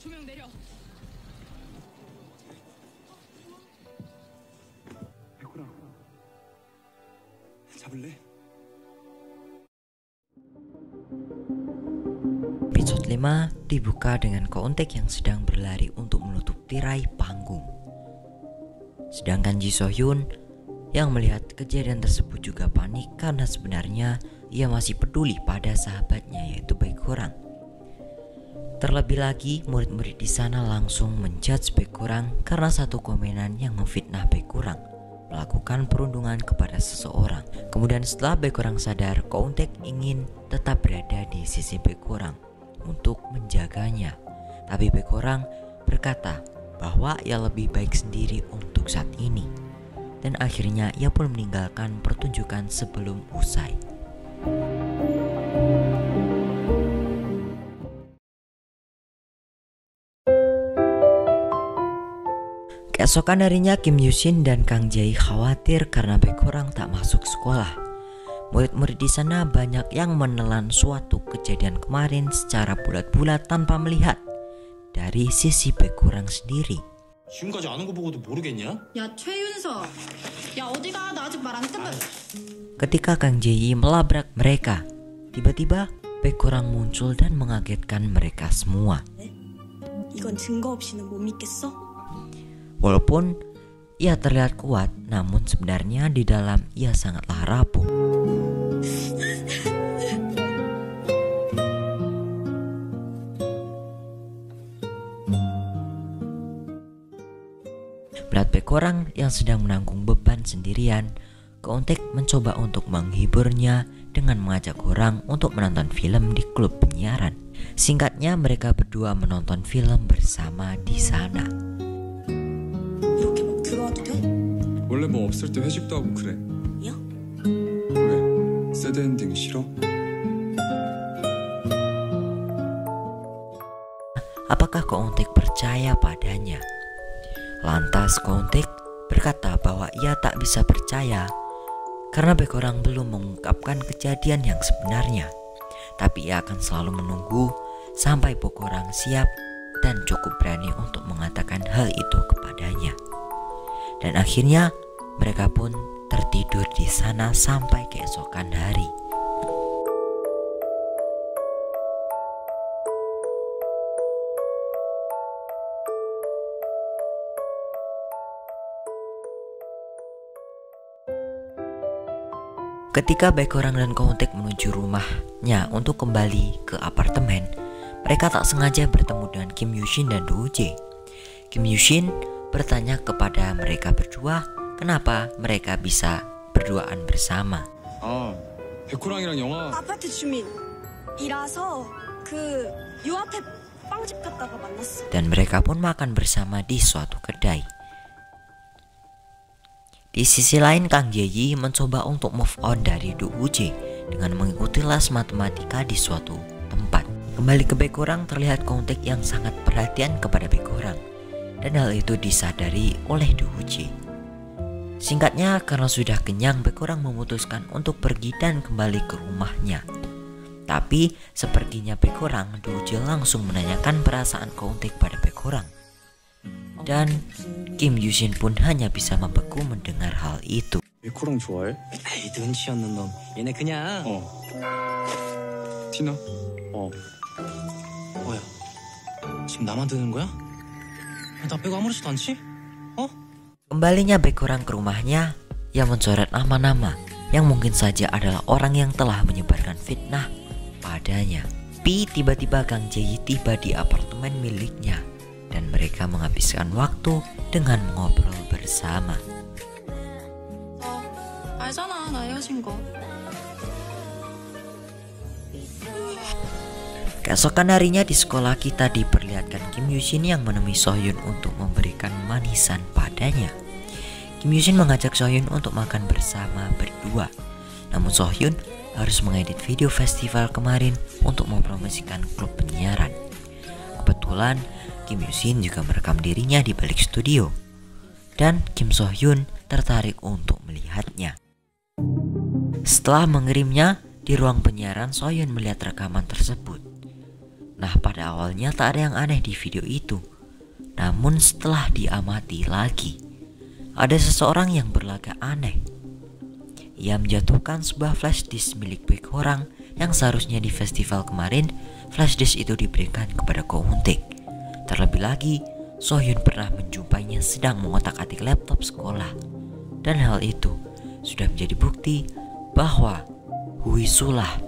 백호랑 잡을래? Episode 5 dibuka dengan Keontaek yang sedang berlari untuk menutup tirai panggung. Sedangkan Ji So Hyun yang melihat kejadian tersebut juga panik karena sebenarnya ia masih peduli pada sahabatnya yaitu Baekhyun. Terlebih lagi murid-murid di sana langsung menjudge Baekhyun karena satu komenan yang memfitnah Baekhyun melakukan perundungan kepada seseorang. Kemudian setelah Baekhyun sadar, Keontaek ingin tetap berada di sisi Baekhyun untuk menjaganya. Tapi Baekhyun berkata bahwa ia lebih baik sendiri untuk saat ini. Dan akhirnya ia pun meninggalkan pertunjukan sebelum usai. Keesokan harinya Kim Yoo-shin dan Kang Jae khawatir karena Baekhyun tak masuk sekolah. Murid-murid di sana banyak yang menelan suatu kejadian kemarin secara bulat-bulat tanpa melihat dari sisi Baekhyun sendiri. 지금까지 아는 거 보고도 모르겠냐? 야 최윤서, 야 어디가? 나 아직 말 안 끝났. Ketika Kang Jae melabrak mereka, tiba-tiba Baekhyun muncul dan mengagetkan mereka semua. 이건 증거 없이는 못 믿겠어? Walaupun ia terlihat kuat, namun sebenarnya di dalam ia sangatlah rapuh. Melihat Baekhyun yang sedang menanggung beban sendirian, Keontaek mencoba untuk menghiburnya dengan mengajak orang untuk menonton film di klub penyiaran. Singkatnya mereka berdua menonton film bersama di sana. 이렇게 막 들어와도 돼? 원래 뭐 없을 때 회식도 하고 그래. 야? 왜? 새드 엔딩 싫어? Apakah Keontaek percaya padanya? Lantas Keontaek berkata bahwa ia tak bisa percaya karena Baekhyun belum mengungkapkan kejadian yang sebenarnya. Tapi ia akan selalu menunggu sampai Baekhyun siap dan cukup berani untuk mengatakan hal itu kepadanya. Dan akhirnya mereka pun tertidur di sana sampai keesokan hari. Ketika Baekhyun dan Keontaek menuju rumahnya untuk kembali ke apartemen, mereka tak sengaja bertemu dengan Kim Yoo-shin dan Do Woo-jae. Kim Yoo-shin bertanya kepada mereka berdua kenapa mereka bisa berduaan bersama. 백호랑이랑 영화. 아파트 주민이라서 요 앞에 빵집 갔다가 만났어. Dan mereka pun makan bersama di suatu kedai. Di sisi lain, Kang Jae mencoba untuk move on dari Do Woo-jae dengan mengikuti les matematika di suatu tempat. Kembali ke Baekhyun, terlihat Keontaek yang sangat perhatian kepada Baekhyun, dan hal itu disadari oleh Do Woo-jae. Singkatnya, karena sudah kenyang, Baekhyun memutuskan untuk pergi dan kembali ke rumahnya. Tapi sepertinya Baekhyun, Do Woo-jae langsung menanyakan perasaan Keontaek pada Baekhyun. Dan Kim Yoo-shin pun hanya bisa membeku mendengar hal itu. 백호랑 좋아해? 에이 눈치 없는 놈 얘네 그냥 티나? 뭐야 지금 나만 드는 거야? 나 빼고 아무렇지도 않지? Kembalinya Baekhyun ke rumahnya, ia mencoret nama-nama yang mungkin saja adalah orang yang telah menyebarkan fitnah padanya. Tapi tiba-tiba Kang Jae tiba di apartemen miliknya dan mereka menghabiskan waktu dengan mengobrol bersama. 알잖아 나 헤어진 거. Keesokan harinya di sekolah kita diperlihatkan Kim Yoo-shin yang menemui So Hyun untuk memberikan manisan padanya. Kim Yoo-shin mengajak So Hyun untuk makan bersama berdua. Namun So Hyun harus mengedit video festival kemarin untuk mempromosikan klub penyiaran. Kebetulan Kim Yoo-shin juga merekam dirinya di balik studio. Dan Kim So Hyun tertarik untuk melihatnya. Setelah mengirimnya, di ruang penyiaran So Hyun melihat rekaman tersebut. Nah, pada awalnya tak ada yang aneh di video itu. Namun setelah diamati lagi, ada seseorang yang berlagak aneh. Ia menjatuhkan sebuah flash disk milik Baek Ho-rang yang seharusnya di festival kemarin flash disk itu diberikan kepada Ko Eun-taek. Terlebih lagi, So-hyun pernah menjumpainya sedang mengotak-atik laptop sekolah. Dan hal itu sudah menjadi bukti bahwa Hui Sulah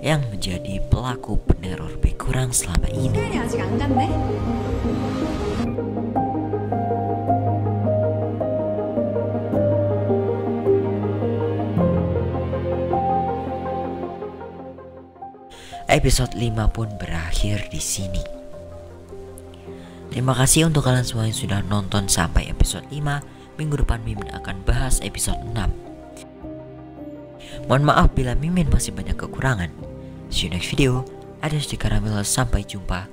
yang menjadi pelaku peneror Baek Ho-rang selama ini. 아직 안 갔네? Episode 5 pun berakhir di sini. Terima kasih untuk kalian semua yang sudah nonton sampai episode 5. Minggu depan Mimin akan bahas episode 6. Mohon maaf bila Mimin masih banyak kekurangan. See you next video. Ada sedikit karamel, sampai jumpa.